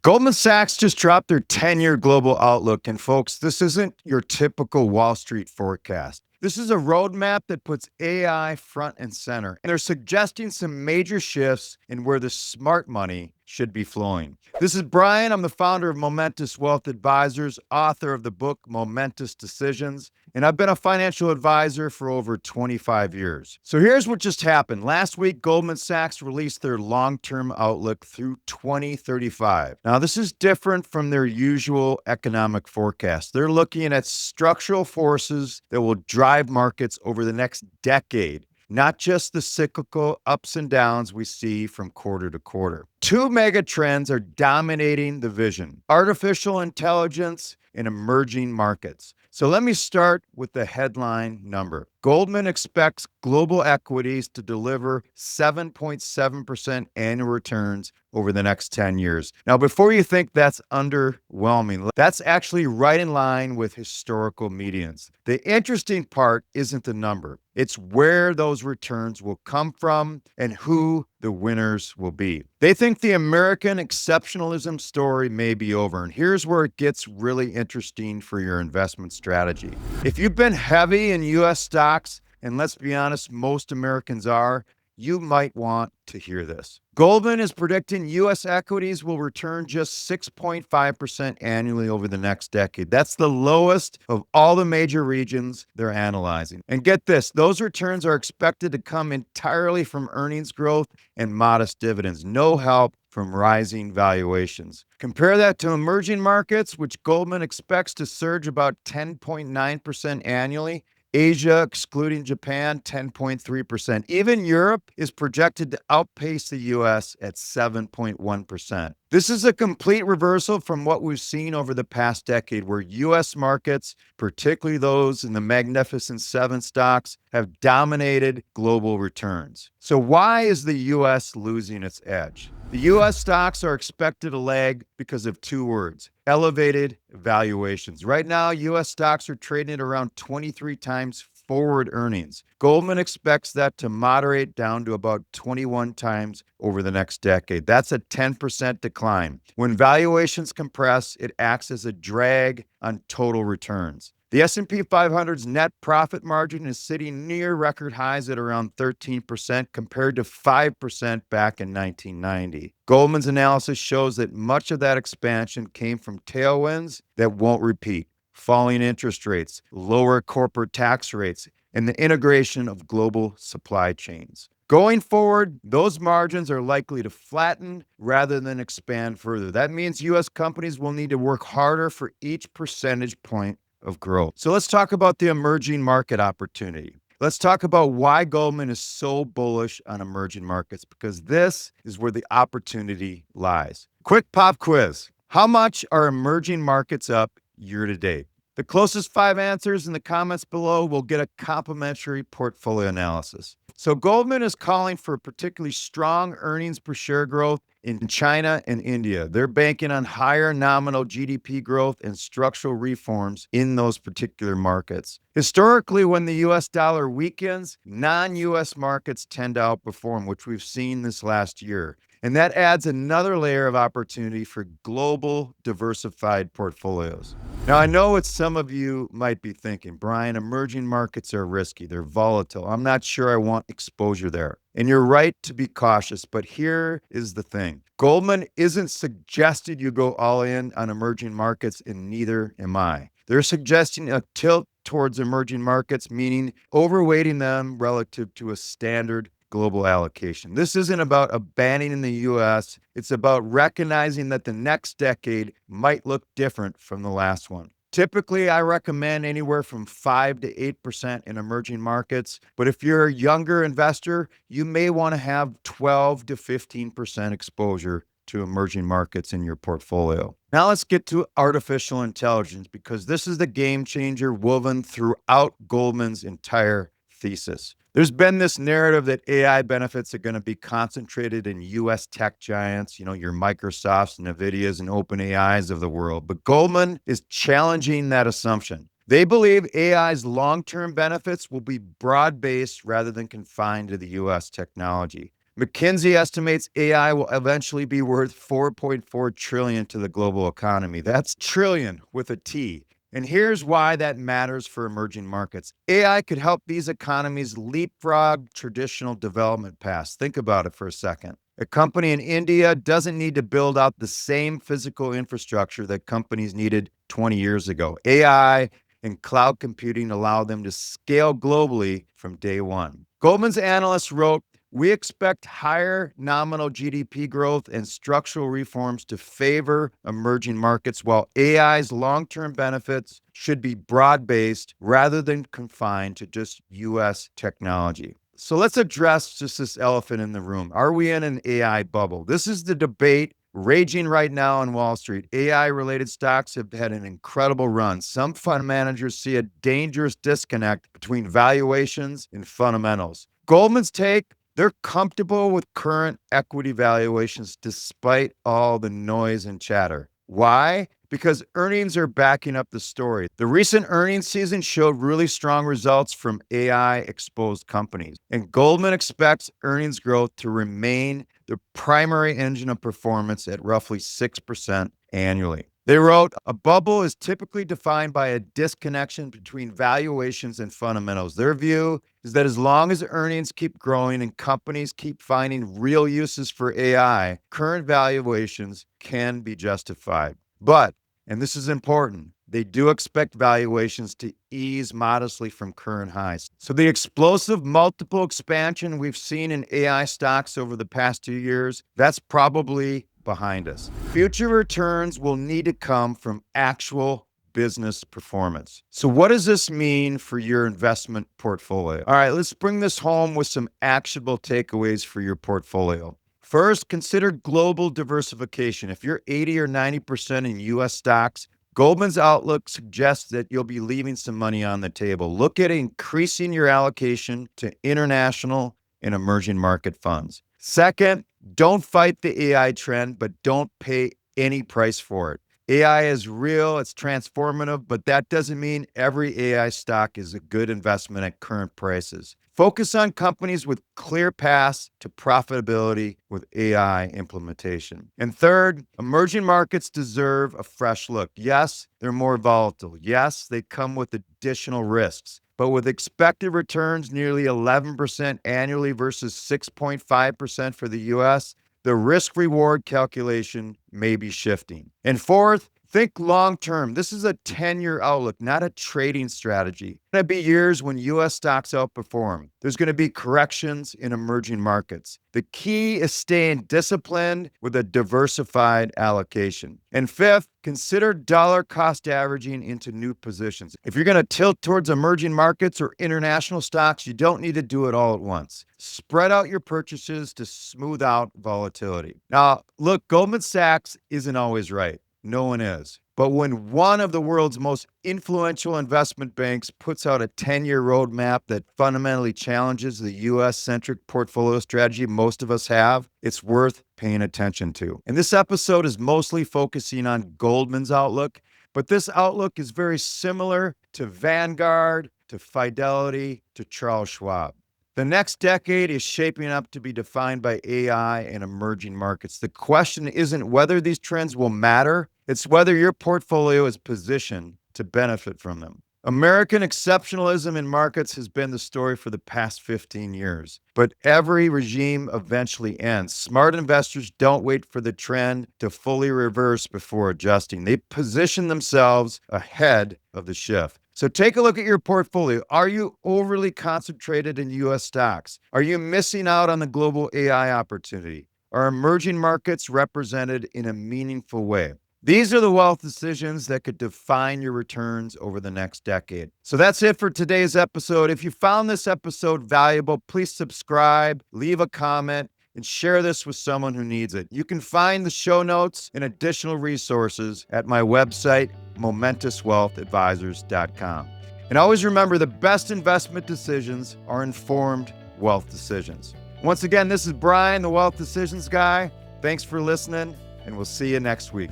Goldman Sachs just dropped their 10-year global outlook. And folks, this isn't your typical Wall Street forecast. This is a roadmap that puts AI front and center. And they're suggesting some major shifts in where the smart money should be flowing. This is Brian. I'm the founder of Momentous Wealth Advisors, author of the book Momentous Decisions, and I've been a financial advisor for over 25 years. So here's what just happened. Last week, Goldman Sachs released their long-term outlook through 2035. Now, this is different from their usual economic forecast. They're looking at structural forces that will drive markets over the next decade, not just the cyclical ups and downs we see from quarter to quarter. Two mega trends are dominating the vision: artificial intelligence and emerging markets. So let me start with the headline number. Goldman expects global equities to deliver 7.7% annual returns over the next 10 years. Now, before you think that's underwhelming, that's actually right in line with historical medians. The interesting part isn't the number. It's where those returns will come from and who the winners will be. They think the American exceptionalism story may be over, and here's where it gets really interesting for your investment strategy. If you've been heavy in U.S. stocks, and let's be honest, most Americans are, you might want to hear this. Goldman is predicting U.S. equities will return just 6.5% annually over the next decade. That's the lowest of all the major regions they're analyzing. And get this, those returns are expected to come entirely from earnings growth and modest dividends. No help from rising valuations. Compare that to emerging markets, which Goldman expects to surge about 10.9% annually. Asia, excluding Japan, 10.3%. Even Europe is projected to outpace the U.S. at 7.1%. This is a complete reversal from what we've seen over the past decade, where U.S. markets, particularly those in the Magnificent Seven stocks, have dominated global returns. So why is the U.S. losing its edge? The U.S. stocks are expected to lag because of two words: elevated valuations. Right now, U.S. stocks are trading at around 23 times forward earnings. Goldman expects that to moderate down to about 21 times over the next decade. That's a 10% decline. When valuations compress, it acts as a drag on total returns. The S&P 500's net profit margin is sitting near record highs at around 13% compared to 5% back in 1990. Goldman's analysis shows that much of that expansion came from tailwinds that won't repeat: falling interest rates, lower corporate tax rates, and the integration of global supply chains. Going forward, those margins are likely to flatten rather than expand further. That means U.S. companies will need to work harder for each percentage point of growth. So let's talk about the emerging market opportunity. Let's talk about why Goldman is so bullish on emerging markets, because this is where the opportunity lies. Quick pop quiz. How much are emerging markets up year to date? The closest 5 answers in the comments below will get a complimentary portfolio analysis. So Goldman is calling for particularly strong earnings per share growth in China and India. They're banking on higher nominal GDP growth and structural reforms in those particular markets. Historically, when the U.S. dollar weakens, non-U.S. markets tend to outperform, which we've seen this last year. And that adds another layer of opportunity for global diversified portfolios. Now, I know what some of you might be thinking: Brian, emerging markets are risky. They're volatile. I'm not sure I want exposure there. And you're right to be cautious, but here is the thing. Goldman isn't suggesting you go all in on emerging markets, and neither am I. They're suggesting a tilt towards emerging markets, meaning overweighting them relative to a standard global allocation. This isn't about abandoning the U.S. It's about recognizing that the next decade might look different from the last one. Typically, I recommend anywhere from 5 to 8% in emerging markets. But if you're a younger investor, you may want to have 12 to 15% exposure to emerging markets in your portfolio. Now let's get to artificial intelligence, because this is the game changer woven throughout Goldman's entire thesis. There's been this narrative that AI benefits are going to be concentrated in U.S. tech giants, your Microsofts, NVIDIAs, and OpenAIs of the world. But Goldman is challenging that assumption. They believe AI's long-term benefits will be broad-based rather than confined to the U.S. technology. McKinsey estimates AI will eventually be worth 4.4 trillion to the global economy. That's trillion with a T. And here's why that matters for emerging markets. AI could help these economies leapfrog traditional development paths. Think about it for a second. A company in India doesn't need to build out the same physical infrastructure that companies needed 20 years ago. AI and cloud computing allow them to scale globally from day one. Goldman's analysts wrote, "We expect higher nominal GDP growth and structural reforms to favor emerging markets, while AI's long-term benefits should be broad-based rather than confined to just US technology." So let's address just this elephant in the room. Are we in an AI bubble? This is the debate raging right now on Wall Street. AI-related stocks have had an incredible run. Some fund managers see a dangerous disconnect between valuations and fundamentals. Goldman's take, they're comfortable with current equity valuations despite all the noise and chatter. Why? Because earnings are backing up the story. The recent earnings season showed really strong results from AI-exposed companies, and Goldman expects earnings growth to remain the primary engine of performance at roughly 6% annually. They wrote, "A bubble is typically defined by a disconnection between valuations and fundamentals. Their view is that as long as earnings keep growing and companies keep finding real uses for AI, current valuations can be justified. But, and this is important, they do expect valuations to ease modestly from current highs." So the explosive multiple expansion we've seen in AI stocks over the past 2 years, that's probably behind us. Future returns will need to come from actual business performance. So what does this mean for your investment portfolio? All right, let's bring this home with some actionable takeaways for your portfolio. First, consider global diversification. If you're 80 or 90% in US stocks, Goldman's outlook suggests that you'll be leaving some money on the table. Look at increasing your allocation to international and emerging market funds. Second, don't fight the AI trend, but don't pay any price for it. AI is real, it's transformative, but that doesn't mean every AI stock is a good investment at current prices. Focus on companies with clear paths to profitability with AI implementation. And third, emerging markets deserve a fresh look. Yes, they're more volatile. Yes, they come with additional risks. But with expected returns nearly 11% annually versus 6.5% for the US, the risk-reward calculation may be shifting. And fourth, think long-term. This is a 10-year outlook, not a trading strategy. There's going to be years when US stocks outperform. There's going to be corrections in emerging markets. The key is staying disciplined with a diversified allocation. And fifth, consider dollar cost averaging into new positions. If you're going to tilt towards emerging markets or international stocks, you don't need to do it all at once. Spread out your purchases to smooth out volatility. Now, look, Goldman Sachs isn't always right. No one is. But when one of the world's most influential investment banks puts out a 10-year roadmap that fundamentally challenges the US-centric portfolio strategy most of us have, it's worth paying attention to. And this episode is mostly focusing on Goldman's outlook, but this outlook is very similar to Vanguard, to Fidelity, to Charles Schwab. The next decade is shaping up to be defined by AI and emerging markets. The question isn't whether these trends will matter, it's whether your portfolio is positioned to benefit from them. American exceptionalism in markets has been the story for the past 15 years, but every regime eventually ends. Smart investors don't wait for the trend to fully reverse before adjusting. They position themselves ahead of the shift. So take a look at your portfolio. Are you overly concentrated in US stocks? Are you missing out on the global AI opportunity? Are emerging markets represented in a meaningful way? These are the wealth decisions that could define your returns over the next decade. So that's it for today's episode. If you found this episode valuable, please subscribe, leave a comment, and share this with someone who needs it. You can find the show notes and additional resources at my website, momentouswealthadvisors.com. And always remember, the best investment decisions are informed wealth decisions. Once again, this is Brian, the Wealth Decisions Guy. Thanks for listening, and we'll see you next week.